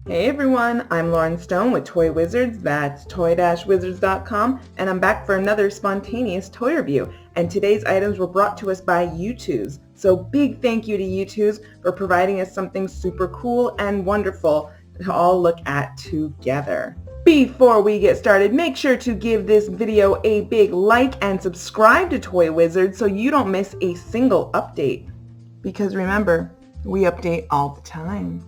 Hey everyone, I'm Lauren Stone with Toy Wizards, that's toy-wizards.com, and I'm back for another spontaneous toy review. And today's items were brought to us by YouTooz. So big thank you to YouTooz for providing us something super cool and wonderful to all look at together. Before we get started, make sure to give this video a big like and subscribe to Toy Wizards so you don't miss a single update. Because remember, we update all the time.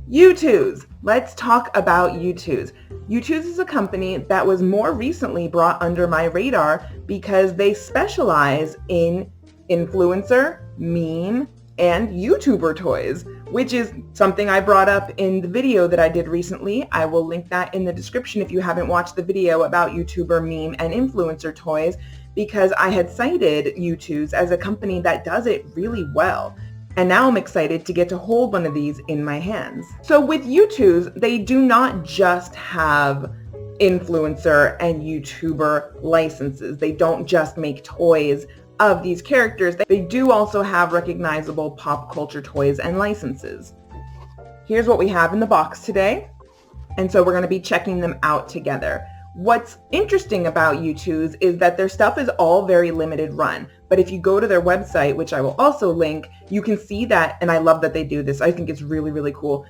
YouTooz. Let's talk about YouTooz. YouTooz is a company that was more recently brought under my radar because they specialize in influencer, meme, and YouTuber toys, which is something I brought up in the video that I did recently. I will link that in the description if you haven't watched the video about YouTuber, meme, and influencer toys, because I had cited YouTooz as a company that does it really well. And now I'm excited to get to hold one of these in my hands. So with YouTooz, they do not just have influencer and YouTuber licenses. They don't just make toys of these characters. They do also have recognizable pop culture toys and licenses. Here's what we have in the box today. And so we're going to be checking them out together. What's interesting about YouTooz is that their stuff is all very limited run. But if you go to their website, which I will also link, you can see that, and I love that they do this. I think it's really, really cool.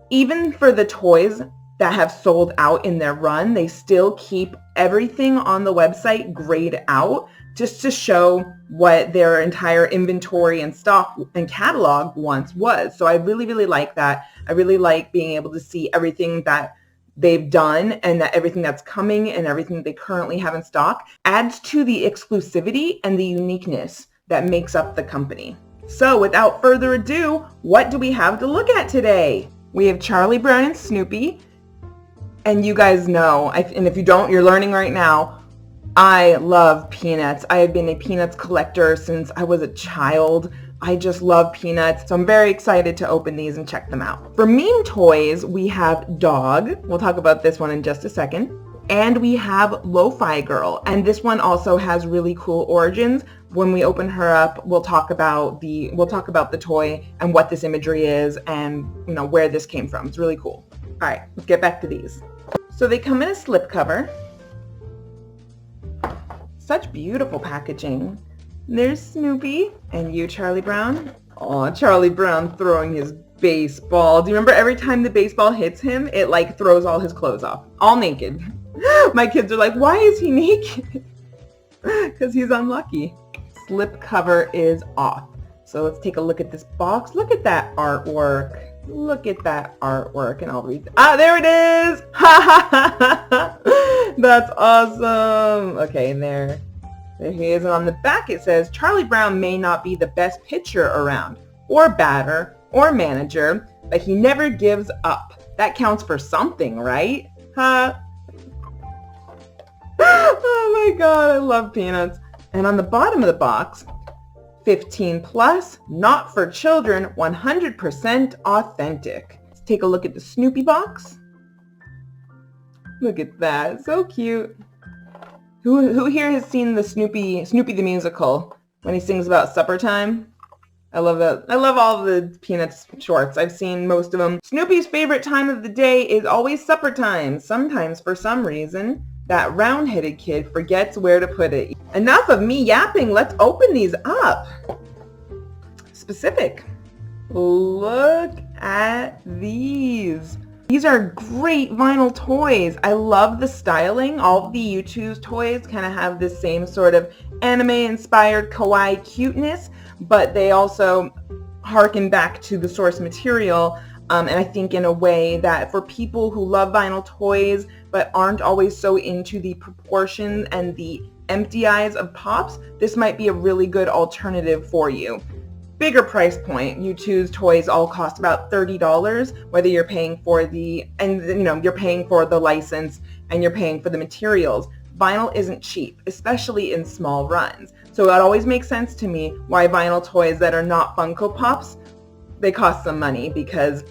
Even for the toys that have sold out in their run, they still keep everything on the website grayed out just to show what their entire inventory and stock and catalog once was. So I really, really like that. I really like being able to see everything that they've done and that everything that's coming and everything they currently have in stock adds to the exclusivity and the uniqueness that makes up the company. So without further ado, what do we have to look at today? We have Charlie Brown and Snoopy. And you guys know, and if you don't, you're learning right now, I love Peanuts. I have been a Peanuts collector since I was a child. I just love Peanuts, so I'm very excited to open these and check them out. For meme toys, we have Dog. We'll talk about this one in just a second. And we have LoFi Girl, and this one also has really cool origins. When we open her up, we'll talk about the toy and what this imagery is and where this came from. It's really cool. All right, let's get back to these. So they come in a slipcover. Such beautiful packaging. There's Snoopy and you, Charlie Brown. Oh, Charlie Brown throwing his baseball. Do you remember every time the baseball hits him, it like throws all his clothes off, all naked? My kids are like, why is he naked? Because he's unlucky. Slip cover is off. So let's take a look at this box. Look at that artwork. Look at that artwork, and I'll read. Ah, there it is! Ha ha ha ha! That's awesome. Okay, and there he is. And on the back it says, Charlie Brown may not be the best pitcher around, or batter, or manager, but he never gives up. That counts for something, right? Huh? Oh my god, I love Peanuts. And on the bottom of the box, 15 plus, not for children, 100% authentic. Let's take a look at the Snoopy box. Look at that, so cute. Who here has seen the Snoopy the musical when he sings about supper time? I love that. I love all the Peanuts shorts. I've seen most of them. Snoopy's favorite time of the day is always supper time. Sometimes, for some reason, that round-headed kid forgets where to put it. Enough of me yapping. Let's open these up. Specific. Look at these. These are great vinyl toys. I love the styling. All of the YouTooz toys kind of have this same sort of anime-inspired kawaii cuteness, but they also harken back to the source material, and I think in a way that for people who love vinyl toys but aren't always so into the proportions and the empty eyes of Pops, this might be a really good alternative for you. Bigger price point. YouTooz toys all cost about $30, whether you're paying for you're paying for the license and you're paying for the materials. Vinyl isn't cheap, especially in small runs. So it always makes sense to me why vinyl toys that are not Funko Pops, they cost some money, because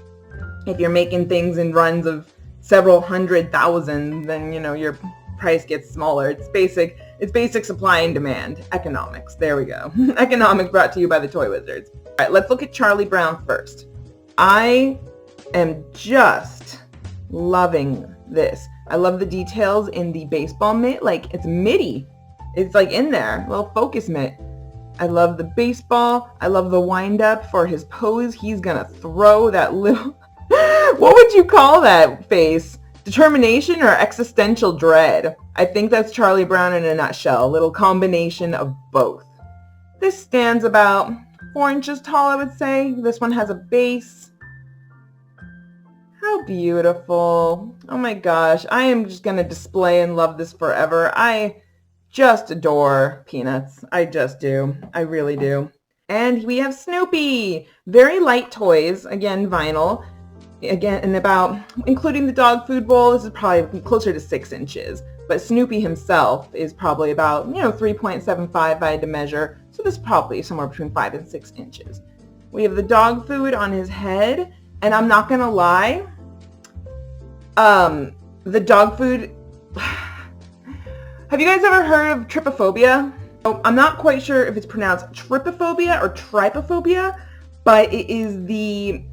if you're making things in runs of several 100,000, then your price gets smaller. It's basic supply and demand. Economics. There we go. Economics brought to you by the Toy Wizards. All right, let's look at Charlie Brown first. I am just loving this. I love the details in the baseball mitt. Like, it's mitty. It's like in there, a little focus mitt. I love the baseball. I love the wind up for his pose. He's gonna throw that little, what would you call that face? Determination or existential dread? I think that's Charlie Brown in a nutshell. A little combination of both. This stands about 4 inches tall, I would say. This one has a base. How beautiful. Oh my gosh. I am just going to display and love this forever. I just adore Peanuts. I just do. I really do. And we have Snoopy. Very light toys. Again, vinyl. Again, and about, including the dog food bowl, this is probably closer to 6 inches. But Snoopy himself is probably about, 3.75 if I had to measure. So this is probably somewhere between 5 and 6 inches. We have the dog food on his head. And I'm not going to lie, the dog food, have you guys ever heard of trypophobia? Oh, I'm not quite sure if it's pronounced trypophobia or trypophobia, but it is the,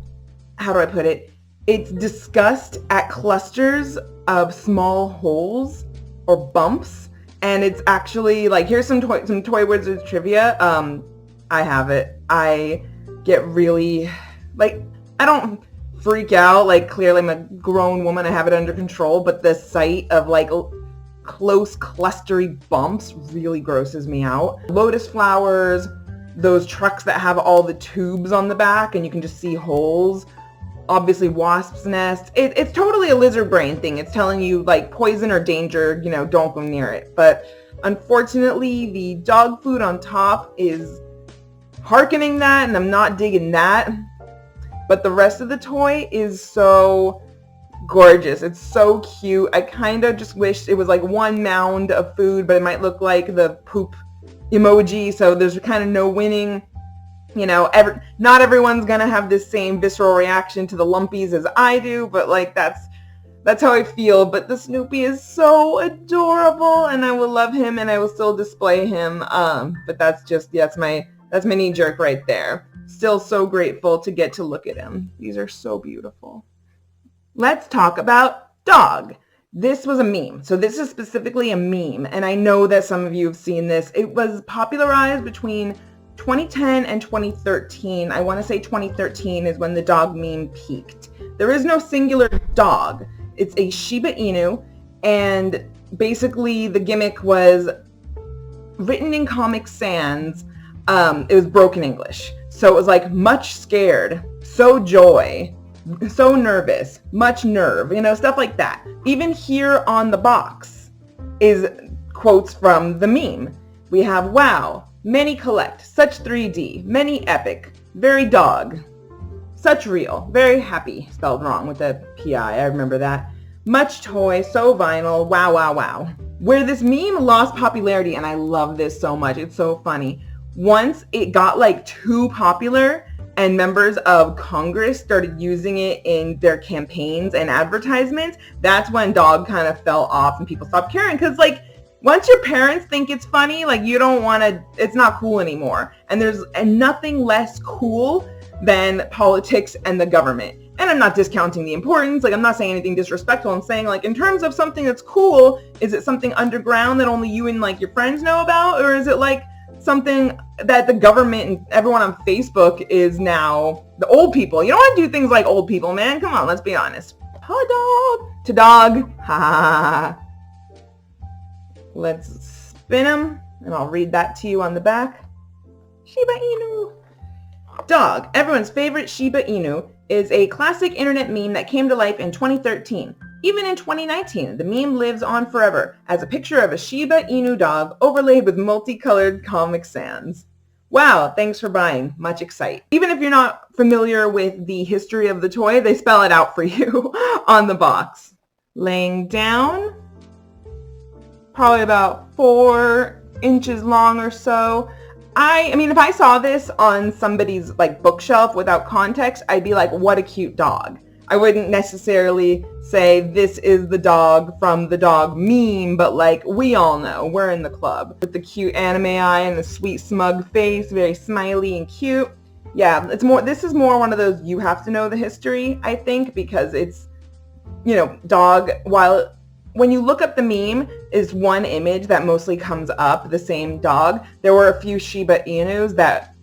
how do I put it? It's disgust at clusters of small holes or bumps. And it's actually like, here's some Toy Wizards trivia. I have it. I get really, like, I don't freak out. Like, clearly I'm a grown woman. I have it under control. But the sight of like close clustery bumps really grosses me out. Lotus flowers, those trucks that have all the tubes on the back and you can just see holes. Obviously wasps' nests. It's totally a lizard brain thing. It's telling you like poison or danger, don't go near it. But unfortunately, the dog food on top is hearkening that, and I'm not digging that. But the rest of the toy is so gorgeous. It's so cute. I kind of just wish it was like one mound of food, but it might look like the poop emoji. So there's kind of no winning. Not everyone's gonna have this same visceral reaction to the lumpies as I do, but like that's how I feel. But the Snoopy is so adorable, and I will love him, and I will still display him. But that's my knee jerk right there. Still so grateful to get to look at him. These are so beautiful. Let's talk about dog. This was a meme. So this is specifically a meme, and I know that some of you have seen this. It was popularized between 2010 and 2013. I want to say 2013 is when the dog meme peaked. There is no singular dog. It's a Shiba Inu, and basically the gimmick was written in Comic Sans. It was broken English. So it was like much scared, so joy, so nervous, much nerve, stuff like that. Even here on the box is quotes from the meme. We have, wow, many collect, such 3D, many epic, very dog, such real, very happy, spelled wrong with the PI, I remember that. Much toy, so vinyl, wow, wow, wow. Where this meme lost popularity, and I love this so much, it's so funny. Once it got like too popular and members of Congress started using it in their campaigns and advertisements, that's when dog kind of fell off and people stopped caring. Because like, once your parents think it's funny, like you don't want to, it's not cool anymore. And there's nothing less cool than politics and the government. And I'm not discounting the importance, like I'm not saying anything disrespectful. I'm saying like in terms of something that's cool, is it something underground that only you and like your friends know about? Or is it like something that the government and everyone on Facebook is now the old people? You don't want to do things like old people, man. Come on, let's be honest. Hello, dog. To dog. Ha ha ha. Let's spin them, and I'll read that to you on the back. Shiba Inu. Dog, everyone's favorite Shiba Inu, is a classic internet meme that came to life in 2013. Even in 2019, the meme lives on forever as a picture of a Shiba Inu dog overlaid with multicolored Comic Sans. Wow, thanks for buying. Much excite. Even if you're not familiar with the history of the toy, they spell it out for you on the box. Laying down, probably about 4 inches long or so. I mean, if I saw this on somebody's like bookshelf without context, I'd be like, what a cute dog. I wouldn't necessarily say this is the dog from the dog meme, but like we all know, we're in the club. With the cute anime eye and the sweet smug face, very smiley and cute. Yeah, it's more, this is more one of those you have to know the history, I think, because it's, you know, dog, while when you look up the meme is one image that mostly comes up, the same dog. There were a few Shiba Inus that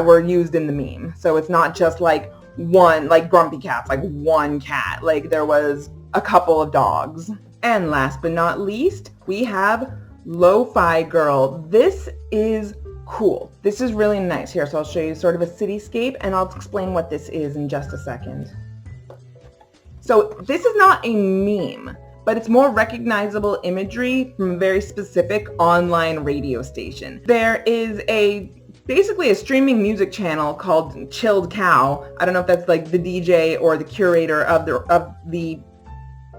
were used in the meme. So it's not just like one, like Grumpy Cat's like one cat. Like there was a couple of dogs. And last but not least, we have LoFi Girl. This is cool. This is really nice. Here, so I'll show you sort of a cityscape and I'll explain what this is in just a second. So this is not a meme, but it's more recognizable imagery from a very specific online radio station. There is basically a streaming music channel called Chilled Cow. I don't know if that's like the DJ or the curator of the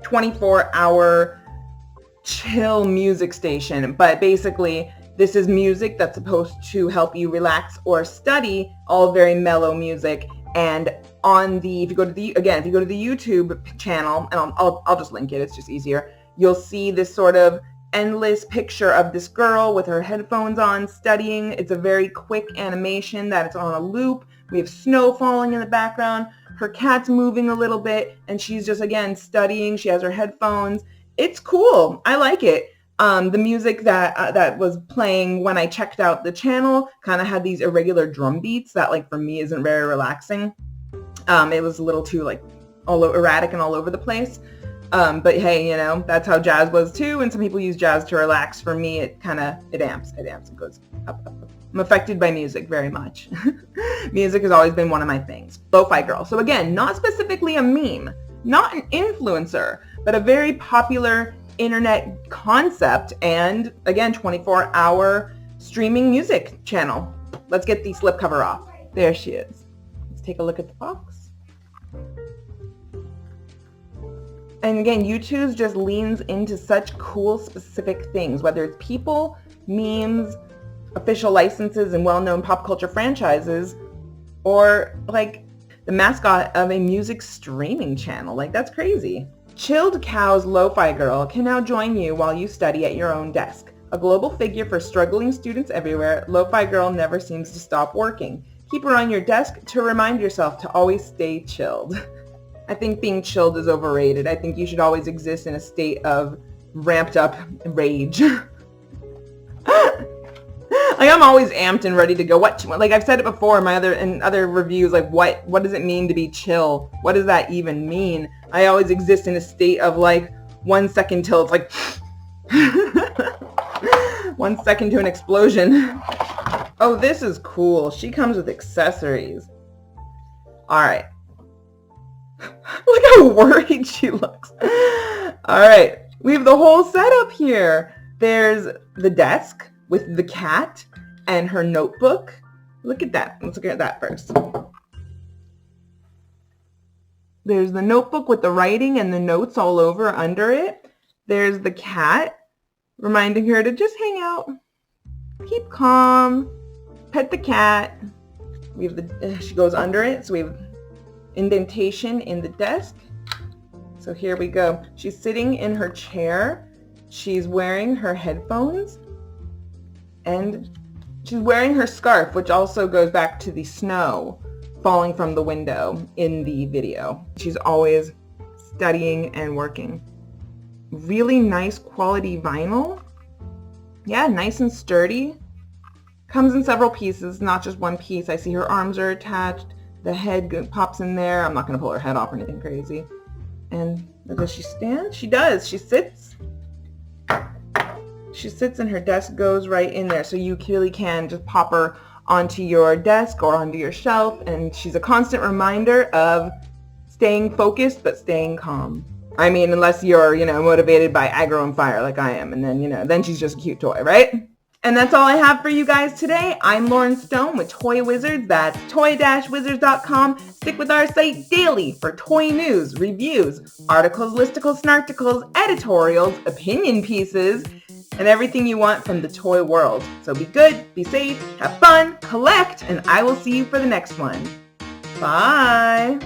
24-hour chill music station, but basically this is music that's supposed to help you relax or study, all very mellow music. And on the, if you go to the YouTube channel, and I'll just link it, it's just easier, you'll see this sort of endless picture of this girl with her headphones on studying. It's a very quick animation that it's on a loop. We have snow falling in the background. Her cat's moving a little bit and she's just, again, studying. She has her headphones. It's cool. I like it. The music that was playing when I checked out the channel kind of had these irregular drum beats that, like, for me isn't very relaxing. It was a little too, like, erratic and all over the place. But hey, you know, that's how jazz was too, and some people use jazz to relax. For me, it amps, it goes up, up, up. I'm affected by music very much. Music has always been one of my things. LoFi Girl. So again, not specifically a meme, not an influencer, but a very popular internet concept, and again, 24-hour streaming music channel. Let's get the slipcover off. There she is. Let's take a look at the box. And again, YouTooz just leans into such cool, specific things, whether it's people, memes, official licenses, and well-known pop culture franchises, or like the mascot of a music streaming channel. Like, that's crazy. Chilled Cow's LoFi Girl can now join you while you study at your own desk. A global figure for struggling students everywhere, LoFi Girl never seems to stop working. Keep her on your desk to remind yourself to always stay chilled. I think being chilled is overrated. I think you should always exist in a state of ramped up rage. Like, I'm always amped and ready to go. Like I've said it before in my other reviews, like what does it mean to be chill? What does that even mean? I always exist in a state of like 1 second till it's like 1 second to an explosion. Oh, this is cool. She comes with accessories. All right. Look how worried she looks. All right, we have the whole setup here. There's the desk with the cat and her notebook. Look at that. Let's look at that first. There's the notebook with the writing and the notes all over under it. There's the cat, reminding her to just hang out, keep calm, pet the cat. We have she goes under it, so we have indentation in the desk. So here we go. She's sitting in her chair. She's wearing her headphones and she's wearing her scarf, which also goes back to the snow falling from the window in the video. She's always studying and working. Really nice quality vinyl. Yeah, nice and sturdy. Comes in several pieces, not just one piece. I see her arms are attached. The head pops in there. I'm not going to pull her head off or anything crazy. And does she stand? She does. She sits. She sits and her desk goes right in there. So you really can just pop her onto your desk or onto your shelf. And she's a constant reminder of staying focused but staying calm. I mean, unless you're, motivated by aggro and fire like I am. And then, then she's just a cute toy, right? And that's all I have for you guys today. I'm Lauren Stone with Toy Wizards. That's toy-wizards.com. Stick with our site daily for toy news, reviews, articles, listicles, snarticles, editorials, opinion pieces, and everything you want from the toy world. So be good, be safe, have fun, collect, and I will see you for the next one. Bye!